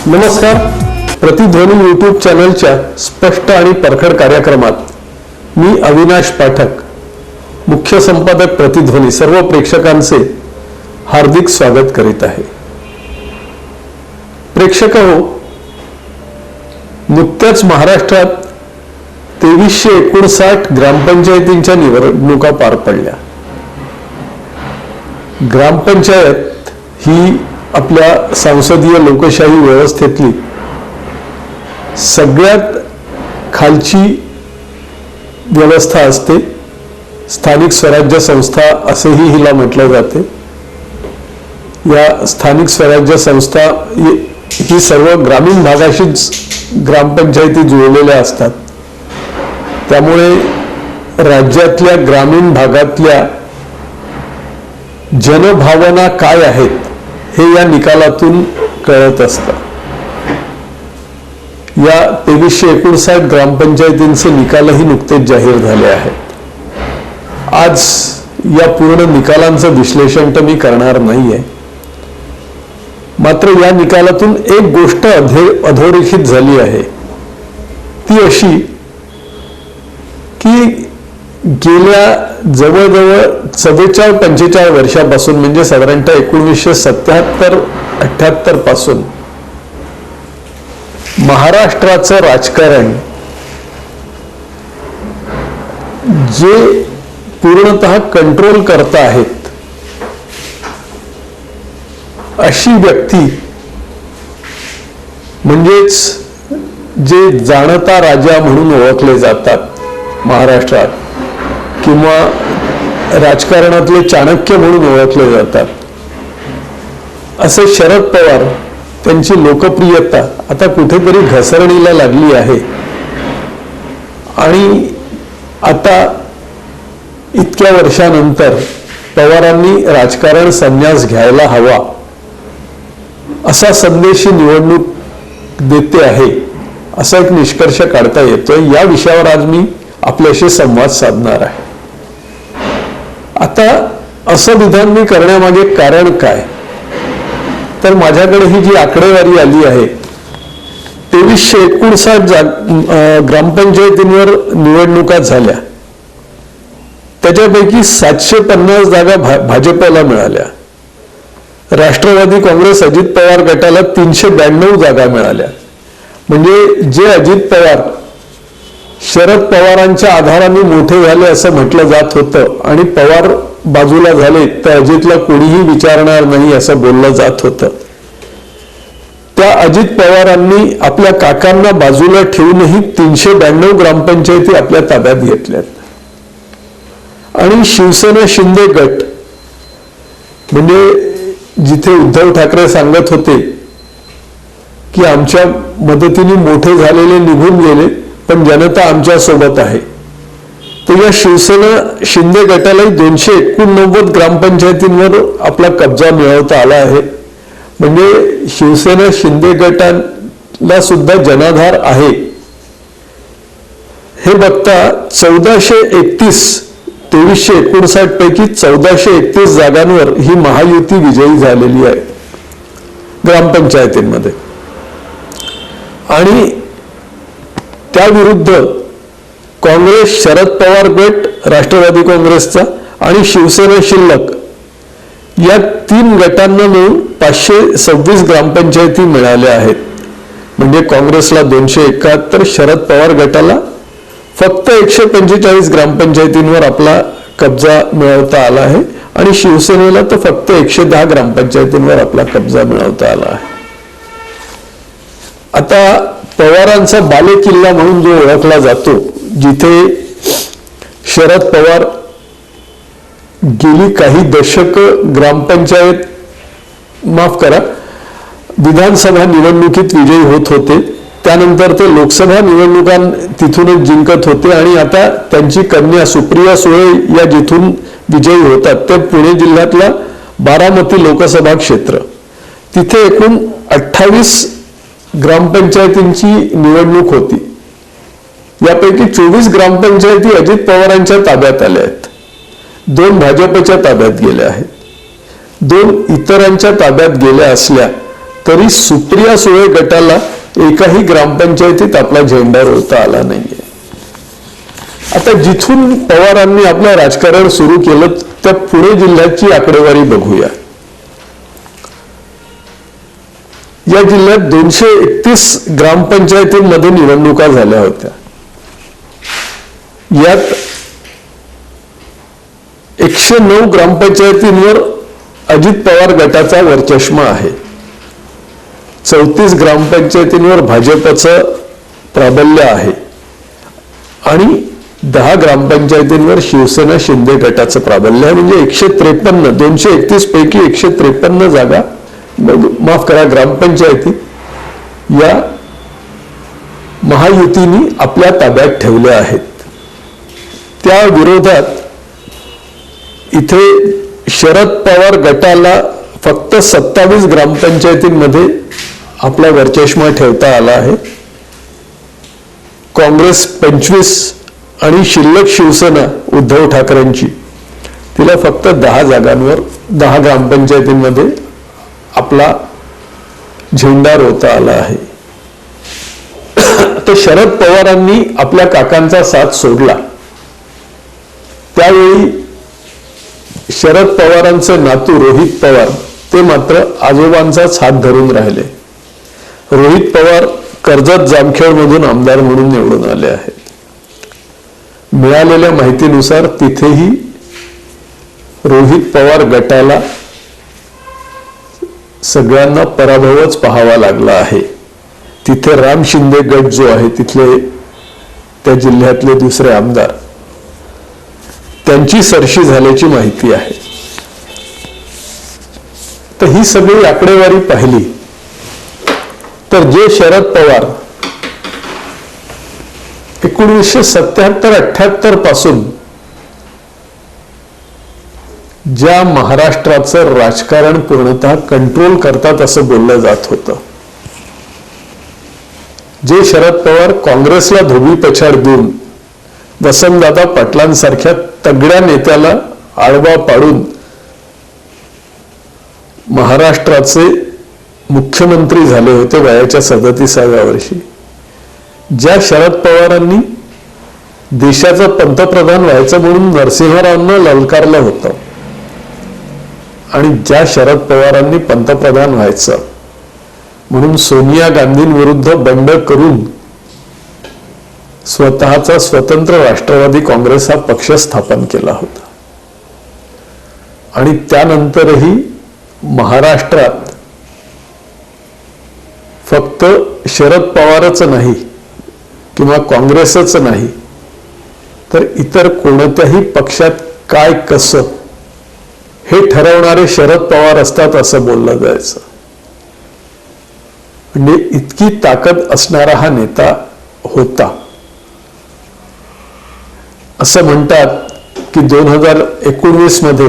नमस्कार. प्रतिध्वनी यूट्यूब चॅनलच्या स्पष्ट आणि परखड कार्यक्रमात मी अविनाश पाठक, मुख्य संपादक प्रतिध्वनी, सर्व प्रेक्षकांचे हार्दिक स्वागत करीत आहे. प्रेक्षक हो, नुकत्याच महाराष्ट्रात 2359 ग्रामपंचायतींच्या निवडणुका पार पडल्या. ग्रामपंचायत ही आपल्या संसदीय लोकशाही व्यवस्थेतली सगळ्यात खालची व्यवस्था असते. स्थानिक स्वराज्य संस्था असेही हिला म्हटले जाते. या स्थानिक स्वराज्य संस्था ही सर्व ग्रामीण भागाशीच ग्रामपंचायती जुळलेल्या असतात. त्यामुळे राज्यातल्या ग्रामीण भागातल्या जनभावना काय आहेत हे या निकालातून कळत असतं. या 2359 ग्रामपंचायतींचे निकालही नुकतेच जाहीर झाले आहेत. आज या पूर्ण निकालांचं विश्लेषण तर मी करणार नाहीये. मात्र या निकालातून एक गोष्ट अधोरेखित झाली आहे. ती अशी की गेल्या जवळजवळ 44-45 वर्षापासून, म्हणजे साधारणतः 1977-78 पासून महाराष्ट्राचं राजकारण जे पूर्णतः कंट्रोल करता आहेत अशी व्यक्ती, म्हणजेच जे जाणता राजा म्हणून ओळखले जातात महाराष्ट्रात, किंवा राजकारणातले चाणक्य म्हणून ओळखले जातात, असे शरद पवार, त्यांची लोकप्रियता आता कुठेतरी घसरणीला लागली आहे. आणि आता इतक्या वर्षानंतर पवारांनी राजकारण संन्यास घ्यायला हवा असा संदेश निवडणूक देते आहे, असा एक निष्कर्ष काढता येतोय. या विषयावर आज मी आपल्याशी संवाद साधणार आहे. आता असं विधान मी करण्यामागे कारण काय, तर माझ्याकडे ही जी आकडेवारी आली आहे, 2359 ग्रामपंचायतींवर निवडणुका झाल्या. त्याच्यापैकी 750 जागा भाजपला मिळाल्या. राष्ट्रवादी काँग्रेस अजित पवार गटाला 392 जागा मिळाल्या. म्हणजे जे अजित पवार शरद पवारांच्या आधाराने मोठे झाले असं म्हटलं जात होतं आणि पवार बाजूला झाले तर अजितला कोणीही विचारणार नाही असं बोललं जात होतं, त्या अजित पवारांनी आपल्या काकांना बाजूला ठेवूनही 392 ग्रामपंचायती आपल्या ताब्यात घेतल्यात. आणि शिवसेना शिंदे गट, म्हणजे जिथे उद्धव ठाकरे सांगत होते की आमच्या मदतीने मोठे झालेले निघून गेले पण जनता आमच्या सोबत आहे, तर या शिवसेना शिंदे गटालाही 289 ग्रामपंचायतींवर आपला कब्जा मिळवता आला आहे. म्हणजे शिवसेना शिंदे गटाला सुद्धा जनाधार आहे. हे बघता 2359 पैकी 1431 जागांवर ही महायुती विजयी झालेली आहे ग्रामपंचायतींमध्ये. आणि त्याविरुद्ध काँग्रेस, शरद पवार गट, राष्ट्रवादी काँग्रेसचा आणि शिवसेना शिल्लक या 3 गटांना मिळून 526 ग्रामपंचायती मिळाल्या आहेत. म्हणजे काँग्रेसला 271, शरद पवार गटाला फक्त 145 ग्रामपंचायतींवर आपला कब्जा मिळवता आला आहे आणि शिवसेनेला तर फक्त 110 ग्रामपंचायतींवर आपला कब्जा मिळवता आला आहे. आता पवारांचा बालेकिल्ला म्हणून जो ओळखला जातो, जिथे शरद पवार गेली काही दशक विधानसभा निवडणुकीत विजयी होत होते, त्यानंतर ते लोकसभा निवडणुका तिथूनच जिंकत होते आणि आता त्यांची कन्या सुप्रिया सुळे या जिथून विजयी होतात ते पुणे जिल्ह्यातला बारामती लोकसभा क्षेत्र, तिथे एकूण 28 ग्रामपंचायतींची निवडणूक होती. यापैकी 24 ग्रामपंचायती अजित पवारांच्या ताब्यात आल्या आहेत, 2 भाजपच्या ताब्यात गेल्या आहेत, 2 इतरांच्या ताब्यात गेल्या असल्या तरी सुप्रिया सुळे गटाला एकाही ग्रामपंचायतीत आपला झेंडा रोवता आला नाहीये. आता जिथून पवारांनी आपलं राजकारण सुरू केलं त्या पुणे जिल्ह्याची आकडेवारी बघूया. या जिल्ह्यात 231 ग्रामपंचायतींमध्ये निवडणुका झाल्या होत्या. यात 109 ग्रामपंचायतींवर अजित पवार गटाचा वरचष्मा आहे. 34 ग्रामपंचायतींवर भाजपचं प्राबल्य आहे आणि 10 ग्रामपंचायतींवर शिवसेना शिंदे गटाचं प्राबल्य आहे. म्हणजे 153 231 पैकी 153 जागा, माफ करा, ग्रामपंचायती या महायुतीने आपल्या ताब्यात ठेवल्या आहेत. त्या विरोधात इथे शरद पवार गटाला फक्त 27 ग्रामपंचायतींमध्ये आपला वरचष्मा ठेवता आला आहे. काँग्रेस 25 आणि शिल्लक शिवसेना उद्धव ठाकरेंची तिला फक्त 10 जागांवर 10 ग्रामपंचायतींमध्ये आपला झेंडा रोवता आला आहे. तर शरद पवारांनी आपल्या काकांचा साथ सोडला. त्यावेळी शरद पवारांचे नातू रोहित पवार ते मात्र आजोबांचाच हात धरून राहिले. रोहित पवार कर्जत जामखेड मधून आमदार म्हणून निवडून आले आहेत. मिळालेल्या माहितीनुसार तिथेही रोहित पवार गटाला सगळ्यांना पराभवच पाहावा लागला आहे. तिथे राम शिंदे गट जो आहे तिथले त्या जिल्ह्यातले दुसरे आमदार त्यांची सरशी झाल्याची माहिती आहे. तर ही सगळी आकडेवारी पाहिली तर जे शरद पवार 1977-78 पासून ज्या महाराष्ट्राचं राजकारण पूर्णतः कंट्रोल करतात असं बोललं जात होतं, जे शरद पवार काँग्रेसला धोबी पछाड देऊन वसंतदादा पाटलांसारख्या तगड्या नेत्याला आडवा पाडून महाराष्ट्राचे मुख्यमंत्री झाले होते वयाच्या 37व्या वर्षी, ज्या शरद पवारांनी देशाचा पंतप्रधान व्हायचं म्हणून नरसिंहरावांना ललकारलं होतं आणि ज्या शरद पवारांनी पंतप्रधान व्हायचं म्हणून सोनिया गांधींविरुद्ध बंड करून स्वतःचा स्वतंत्र राष्ट्रवादी काँग्रेस हा पक्ष स्थापन केला होता आणि त्यानंतरही महाराष्ट्रात फक्त शरद पवारच नाही किंवा काँग्रेसच नाही तर इतर कोणत्याही पक्षात काय कसं हे ठरवणारे शरद पवार असतात असं बोललं जायचं. म्हणजे इतकी ताकद असणारा हा नेता होता. असं म्हणतात की 2019 मध्ये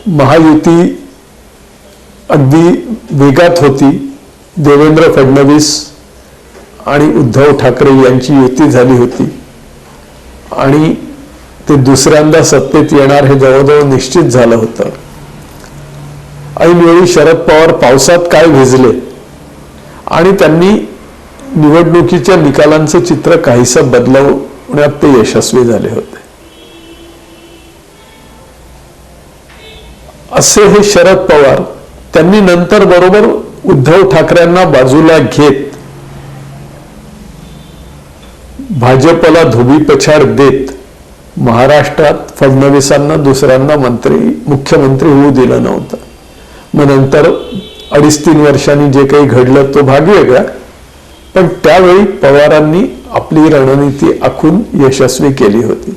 महायुती अगदी वेगात होती. देवेंद्र फडणवीस आणि उद्धव ठाकरे यांची युती झाली होती आणि ते दुसऱ्यांदा सत्तेत येणार हे जवळजवळ निश्चित झालं होतं. ऐनवेळी शरद पवार पावसात काय भिजले आणि त्यांनी निवडणुकीच्या निकालांचं चित्र काहीसं बदलवण्यात ते यशस्वी झाले होते. असे हे शरद पवार त्यांनी नंतर बरोबर उद्धव ठाकरेंना बाजूला घेत भाजपला धोबी पछाड देत महाराष्ट्रात फडणवीसांना दुसऱ्यांदा मुख्यमंत्री होऊ दिलं नव्हतं. मग नंतर 2.5-3 वर्षांनी जे काही घडलं तो भाग वेगळा, पण त्यावेळी पवारांनी आपली रणनीती आखून यशस्वी केली होती.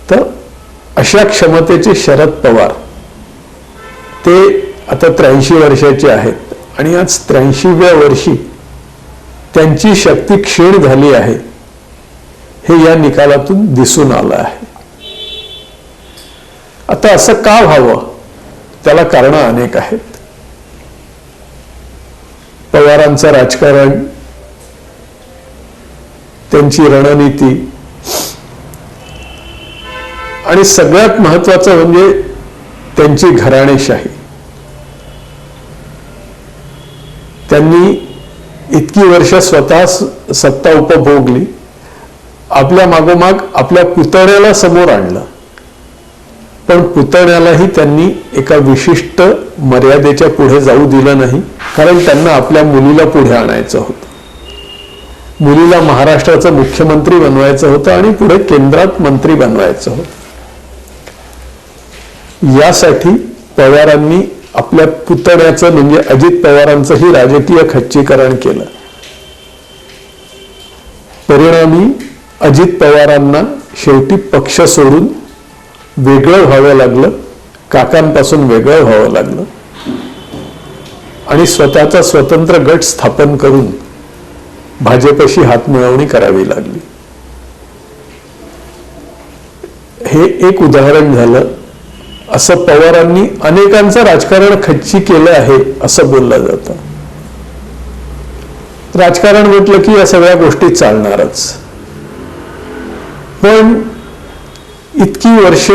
तर अशा क्षमतेचे शरद पवार ते आता 83 वर्षाचे आहेत आणि आज 83व्या वर्षी त्यांची शक्ती क्षीण झाली आहे हे या निकालातून दिसून आलं आहे. आता असं का व्हावं त्याला कारणं अनेक आहेत. पवारांचं राजकारण, त्यांची रणनीती आणि सगळ्यात महत्वाचं म्हणजे त्यांची घराणेशाही. त्यांनी इतकी वर्ष स्वतः सत्ता उपभोगली, आपल्या मागोमाग आपल्या पुतण्याला समोर आणलं, पण पुतण्यालाही त्यांनी एका विशिष्ट मर्यादेच्या पुढे जाऊ दिलं नाही, कारण त्यांना आपल्या मुलीला पुढे आणायचं होतं. मुलीला महाराष्ट्राचं मुख्यमंत्री बनवायचं होतं आणि पुढे केंद्रात मंत्री बनवायचं होतं. यासाठी पवारांनी आपल्या पुतण्याचं म्हणजे अजित पवारांचंही राजकीय खच्चीकरण केलं. परिणामी अजित पवारांना शेवटी पक्ष सोडून वेगळं व्हावं लागलं, काकांपासून वेगळं व्हावं लागलं आणि स्वतःचा स्वतंत्र गट स्थापन करून भाजपशी हातमिळवणी करावी लागली. हे एक उदाहरण झालं. असं पवारांनी अनेकांचं राजकारण खच्ची केलं आहे असं बोललं जातं. राजकारण म्हटलं की या सगळ्या गोष्टी चालणारच, पण इतकी वर्ष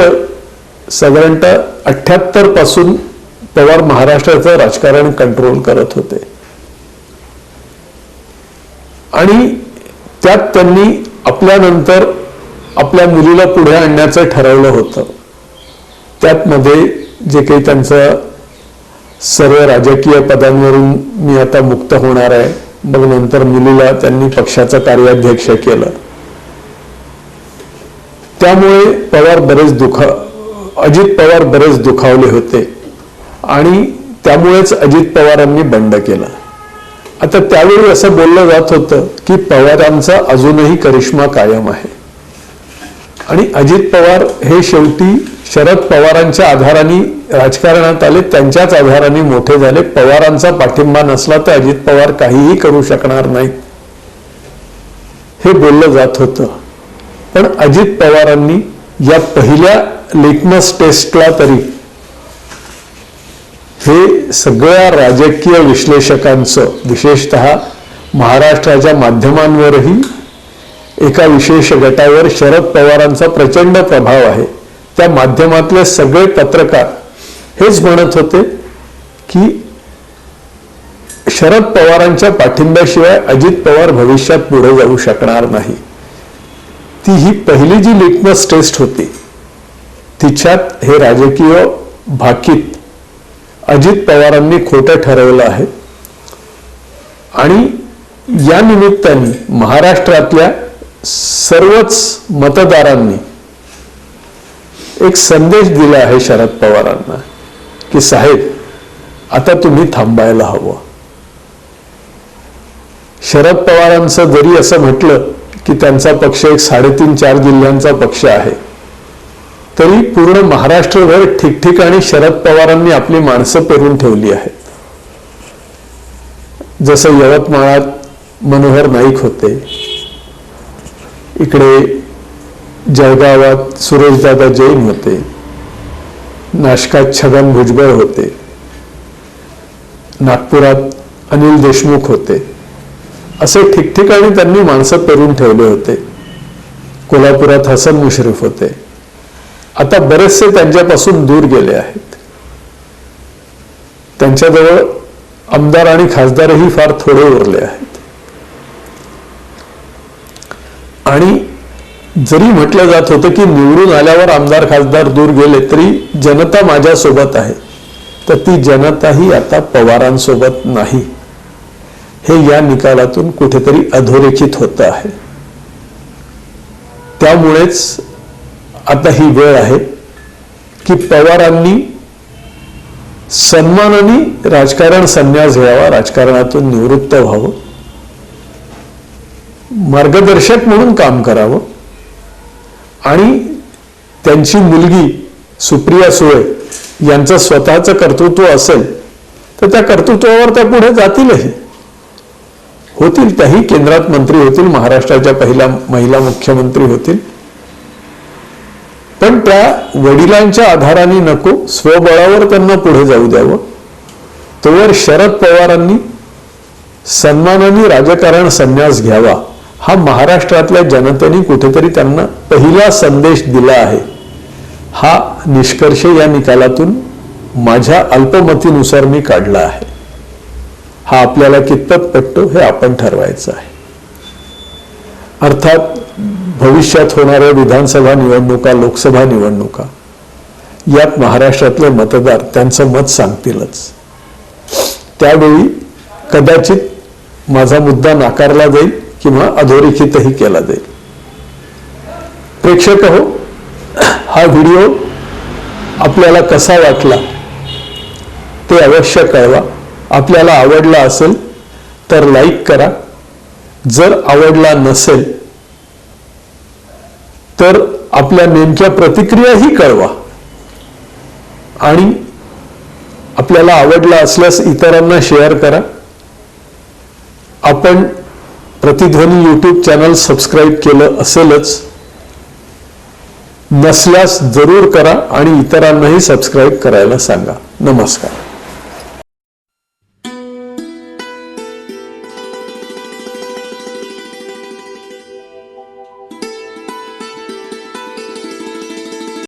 साधारणतः 78 पासून पवार महाराष्ट्राचं राजकारण कंट्रोल करत होते आणि त्यात त्यांनी आपल्यानंतर आपल्या मुलीला पुढे आणण्याचं ठरवलं होतं. त्यात मध्ये जे काही त्यांचं सर्व राजकीय पदांवरून मी आता मुक्त होणार आहे, मग नंतर मुलीला त्यांनी पक्षाचं कार्याध्यक्ष केलं. त्यामुळे अजित पवार बरेच दुखावले होते आणि त्यामुळेच अजित पवारांनी बंड केलं. आता त्यावेळी असं बोललं जात होतं की पवारांचा अजूनही करिश्मा कायम आहे आणि अजित पवार हे शेवटी शरद पवारांच्या आधाराने राजकारणात आले, त्यांच्याच आधाराने मोठे झाले. पवारांचा पाठिंबा नसला तर अजित पवार काहीही करू शकणार नाहीत हे बोललं जात होतं. पण अजित पवारांनी या पहिल्या लिटमस टेस्टला तरी हे सगळ्या राजकीय विश्लेषकांचं, विशेषतः महाराष्ट्राच्या माध्यमांवरही एका विशेष गटावर शरद पवारांचा प्रचंड प्रभाव आहे, त्या माध्यमातले सगळे पत्रकार हेच म्हणत होते की शरद पवारांच्या पाठिंब्याशिवाय अजित पवार भविष्यात पुढे जाऊ शकणार नाही. ती ही पहिली जी लिटमस टेस्ट होती, तिच्यात हे राजकीय भाकीत अजित पवारांनी खोटं ठरवलं आहे आणि या निमित्ताने महाराष्ट्रातल्या सर्वच मतदारांनी एक संदेश दिला आहे शरद पवारांना की साहेब आता तुम्ही थांबायला हवं. शरद पवारांचं जरी असं म्हटलं की त्यांचा पक्ष एक 3.5-4 जिल्ह्यांचा पक्ष आहे, तरी पूर्ण महाराष्ट्रभर ठिकठिकाणी शरद पवारांनी आपली माणसं पेरून ठेवली आहेत. जसं यवतमाळात मनोहर नाईक होते, इकडे जळगावात सुरेशदादा जैन होते, नाशकात छगन भुजबळ होते, नागपुरात अनिल देशमुख होते. असे ठिकठिकाणी त्यांनी माणसं पेरून ठेवले होते. कोल्हापुरात हसन मुश्रीफ होते. आता बरेचसे त्यांच्यापासून दूर गेले आहेत. त्यांच्याजवळ आमदार आणि खासदारही फार थोडे उरले आहेत. आणि जरी म्हटलं जात होतं की निवडून आल्यावर आमदार खासदार दूर गेले तरी जनता माझ्यासोबत आहे, तर ती जनताही आता पवारांसोबत नाही, हे या निकालातून कुठेतरी अधोरेखित होतं आहे. त्यामुळेच आता ही वेळ आहे की पवारांनी सन्मानाने राजकारण संन्यास घ्यावा, राजकारणातून निवृत्त व्हावं, मार्गदर्शक म्हणून काम करावं आणि त्यांची मुलगी सुप्रिया सुळे यांचं स्वतःचं कर्तृत्व असेल तर त्या कर्तृत्वावर त्या पुढे जातीलही, होतील, त्याही केंद्रात मंत्री होतील, महाराष्ट्राच्या पहिल्या महिला मुख्यमंत्री होतील. पण त्या वडिलांच्या आधाराने नको, स्वबळावर त्यांना पुढे जाऊ द्यावं. तोवर शरद पवारांनी सन्मानाने राजकारण संन्यास घ्यावा, हा महाराष्ट्रातल्या जनतेने कुठेतरी त्यांना पहिला संदेश दिला आहे. हा निष्कर्ष या निकालातून माझ्या अल्पमतीनुसार मी काढला आहे. हा आपल्याला कितपत पटतो हे आपण ठरवायचं आहे. अर्थात भविष्यात होणाऱ्या विधानसभा निवडणुका, लोकसभा निवडणुका यात महाराष्ट्रातले मतदार त्यांचं मत सांगतीलच. त्यावेळी कदाचित माझा मुद्दा नाकारला जाईल किंवा अधोरेखितही केला जाईल. प्रेक्षक हो, हा व्हिडिओ आपल्याला कसा वाटला ते अवश्य कळवा. आपल्याला आवडला असेल तर लाईक करा. जर आवडला नसेल तर आपल्या नेमक्या प्रतिक्रियाही कळवा. आणि आपल्याला आवडला असल्यास इतरांना शेअर करा. आपण प्रतिध्वनी यूट्यूब चॅनल सबस्क्राईब केलं असेलच, नसल्यास जरूर करा आणि इतरांनाही सबस्क्राईब करायला सांगा. नमस्कार.